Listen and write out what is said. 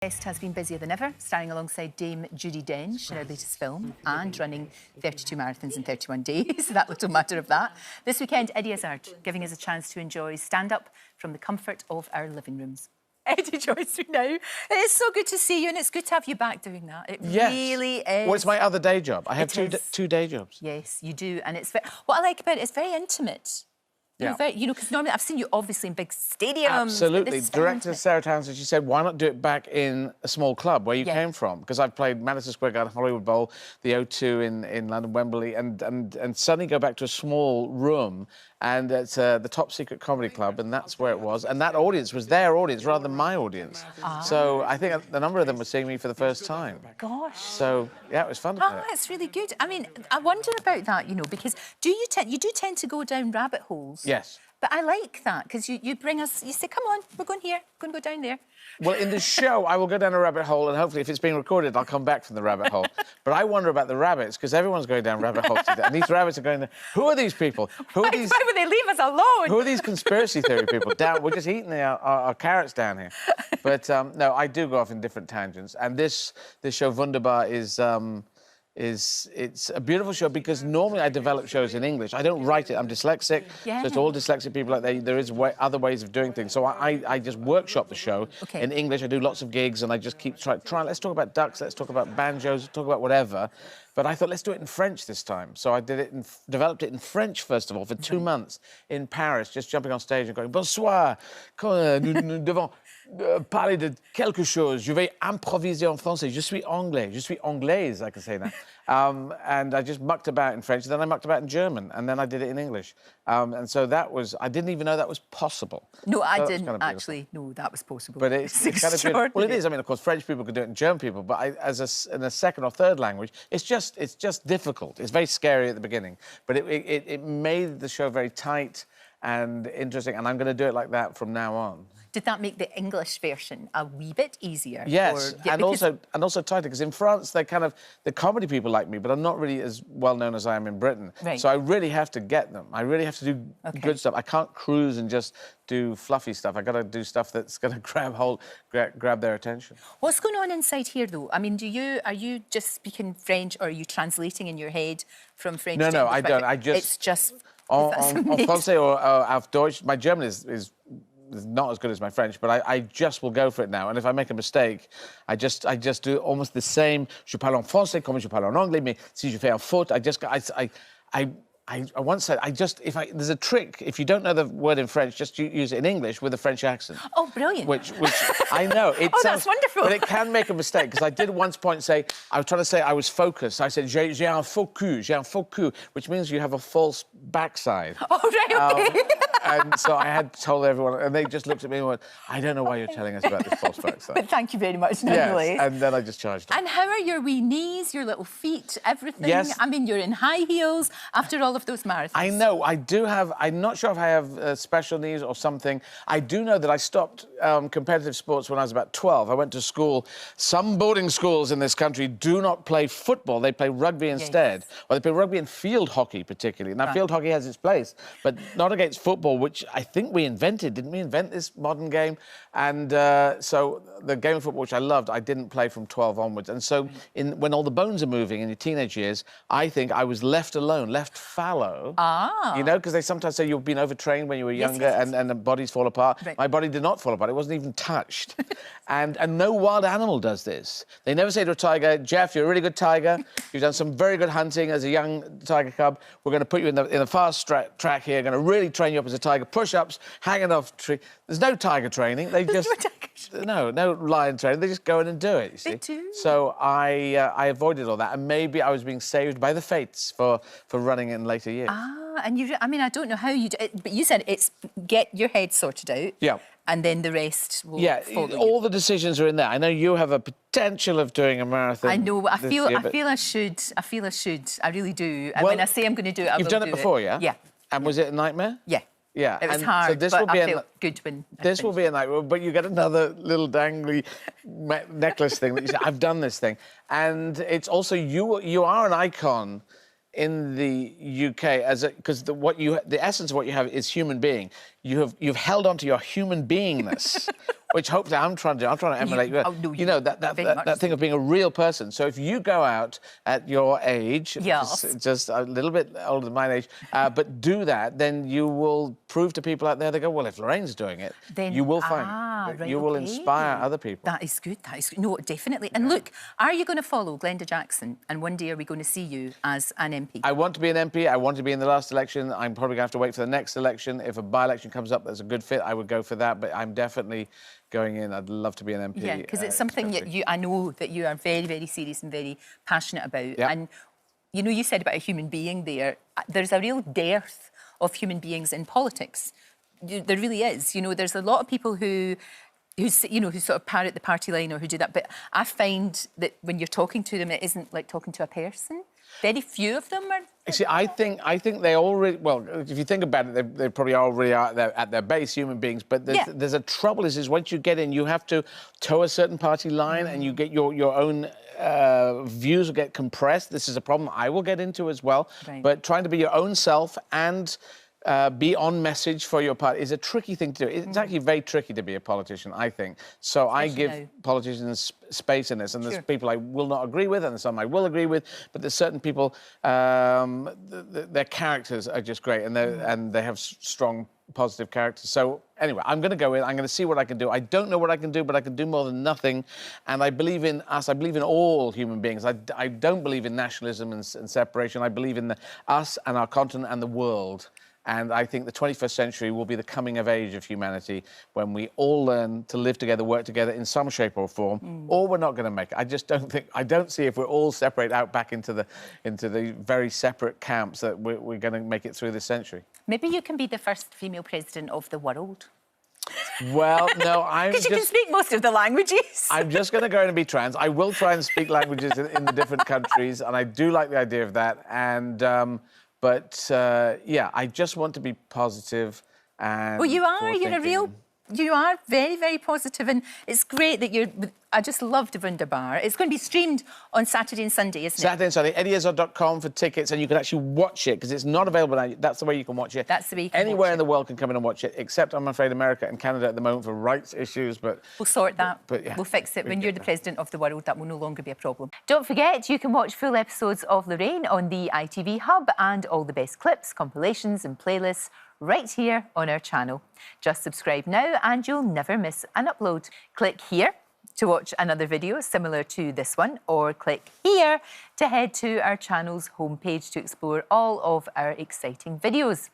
Guest has been busier than ever, starring alongside Dame Judi Dench in her latest film and running 32 marathons in 31 days. That little matter of that. This weekend, Izzard giving us a chance to enjoy stand-up from the comfort of our living rooms. Eddie joins me now. It is so good to see you, and it's good to have you back doing that. It really is. Well, it's my other day job. I have two day jobs. Yes, you do, and it's what I like about it. It's very intimate. Yeah. Because normally I've seen you obviously in big stadiums. Absolutely. Director Sarah Townsend, she said, why not do it back in a small club where you came from? Because I've played Madison Square Garden, Hollywood Bowl, the O2 in London, Wembley, and suddenly go back to a small room, and it's the Top Secret Comedy Club, and that's where it was. And that audience was their audience rather than my audience. So I think a number of them were seeing me for the first time. Gosh. So, yeah, it was fun to play. Oh, it's really good. I mean, I wonder about that, because you do tend to go down rabbit holes. Yes. But I like that, because you bring us, you say, come on, we're going here, we're going to go down there. Well, in the show, I will go down a rabbit hole, and hopefully, if it's being recorded, I'll come back from the rabbit hole. But I wonder about the rabbits, because everyone's going down rabbit holes today, and these rabbits are going there. Who are these people? Who are these? Why would they leave us alone? Who are these conspiracy theory people? We're just eating our carrots down here. But, no, I do go off in different tangents. And this show, Wunderbar, it's a beautiful show because normally I develop shows in English. I don't write it. I'm dyslexic, so it's all dyslexic people. There is other ways of doing things. So I just workshop the show in English. I do lots of gigs, and I just keep trying. Let's talk about ducks. Let's talk about banjos. Let's talk about whatever. But I thought, let's do it in French this time. So I developed it in French, first of all, for 2 months in Paris, just jumping on stage and going, bonsoir, nous devons parler de quelque chose. Je vais improviser en français. Je suis anglais. Je suis anglaise, I can say now. And I just mucked about in French, then I mucked about in German, and then I did it in English. And so I didn't even know that was possible. No, I didn't actually know that was possible. But it's kind of good. Well, it is. I mean, of course, French people can do it, and German people, but in a second or third language, it's just difficult. It's very scary at the beginning, but it made the show very tight and interesting, and I'm going to do it like that from now on. Did that make the English version a wee bit easier? Yes, and also tighter, because in France, the comedy people like me, but I'm not really as well known as I am in Britain. Right. So I really have to get them. I really have to do good stuff. I can't cruise and just do fluffy stuff. I got to do stuff that's going to grab their attention. What's going on inside here, though? I mean, are you just speaking French, or are you translating in your head from French to English? No, I don't. It's just... En français or auf Deutsch. My German is not as good as my French, but I just will go for it now. And if I make a mistake, I just do almost the same. Je parle en français comme je parle en anglais, mais si je fais un faute, I once said, there's a trick. If you don't know the word in French, just use it in English with a French accent. Oh, brilliant. Which I know. That's wonderful. But it can make a mistake, because I did at one point say, I was trying to say I was focused. I said, j'ai un faux cul, which means you have a false backside. Oh, right, OK. And so I had told everyone, and they just looked at me and went, I don't know why you're telling us about this false backside. But thank you very much, nonetheless. Yes, and then I just charged them. And how are your wee knees, your little feet, everything? Yes. I mean, you're in high heels after all of those marathons. I know. I do have... I'm not sure if I have special knees or something. I do know that I stopped competitive sports when I was about 12. I went to school. Some boarding schools in this country do not play football. They play rugby instead. Or they play rugby and field hockey, particularly. Now, field hockey has its place, but not against football, which I think we invented. Didn't we invent this modern game? And so the game of football, which I loved, I didn't play from 12 onwards. And so when all the bones are moving in your teenage years, I think I was left alone, left fallow. You know, because they sometimes say you've been overtrained when you were younger, and the bodies fall apart. Right. My body did not fall apart. It wasn't even touched. and no wild animal does this. They never say to a tiger, Jeff, you're a really good tiger. You've done some very good hunting as a young tiger cub. We're going to put you in the fast track here, going to really train you up as a tiger. Push-ups, hanging off a tree. There's no tiger training. They just... No lion training. They just go in and do it, you see. They do. So I avoided all that, and maybe I was being saved by the fates for running in later years. And I mean, I don't know how you do it, but you said it's get your head sorted out. Yeah. And then the rest will follow all the decisions are in there. I know you have a potential of doing a marathon. I know. I feel I should. I really do. And when I say I'm going to do it, I will do it. You've done it before, yeah? Yeah. And was it a nightmare? Yeah. Yeah, it was hard, so this but will be I felt good when this will be a nightmare, but you get another little dangly necklace thing that you say, I've done this thing. And it's also, you are an icon in the UK because the essence of what you have is human being. you've held on to your human beingness, which hopefully I'm trying to emulate. You know, that thing of being a real person. So if you go out at your age, just a little bit older than my age, but do that, then you will prove to people out there, they go, well, if Lorraine's doing it, then you will find that you will inspire other people. That is good. That is good. No, definitely. And look, are you going to follow Glenda Jackson? And one day are we going to see you as an MP? I want to be an MP. I want to be in the last election. I'm probably going to have to wait for the next election. If a by-election comes up that's a good fit, I would go for that. But I'm definitely going in. I'd love to be an MP. Yeah, because it's something that I know that you are very, very serious and very passionate about. Yep. And, you know, you said about a human being there. There's a real dearth of human beings in politics. There really is. You know, there's a lot of people who sort of parrot the party line or who do that. But I find that when you're talking to them, it isn't like talking to a person. Very few of them are. See, I think they already. Well, if you think about it, they probably already are at their base human beings. But there's a trouble. Is once you get in, you have to toe a certain party line, and you get your own views will get compressed. This is a problem I will get into as well. Right. But trying to be your own self and be on message for your party is a tricky thing to do. It's actually very tricky to be a politician, I think. So I give politicians space in this, and there's people I will not agree with, and some I will agree with, but there's certain people, their characters are just great, and they have strong, positive characters. So anyway, I'm going to go in, I'm going to see what I can do. I don't know what I can do, but I can do more than nothing, and I believe in us. I believe in all human beings. I don't believe in nationalism and separation. I believe in us and our continent and the world. And I think the 21st century will be the coming of age of humanity when we all learn to live together, work together in some shape or form, or we're not going to make it. I don't see if we're all separate out back into the very separate camps that we're going to make it through this century. Maybe you can be the first female president of the world. Well, no, because you can speak most of the languages. I'm just going to go in and be trans. I will try and speak languages in the different countries, and I do like the idea of that. And but yeah, I just want to be positive and. Well, you are. You are very, very positive, and it's great that you're. I just loved Wunderbar. It's going to be streamed on Saturday and Sunday, isn't it? Saturday and Sunday. EddieIzzard.com for tickets, and you can actually watch it because it's not available now. That's the way you can watch it. That's the way you can Anywhere watch in the world can come in and watch it, except I'm afraid America and Canada at the moment for rights issues. But we'll sort that. But yeah, we'll fix it. When you're the president of the world, that will no longer be a problem. Don't forget, you can watch full episodes of Lorraine on the ITV Hub and all the best clips, compilations, and playlists right here on our channel. Just subscribe now and you'll never miss an upload. Click here to watch another video similar to this one, or click here to head to our channel's homepage to explore all of our exciting videos.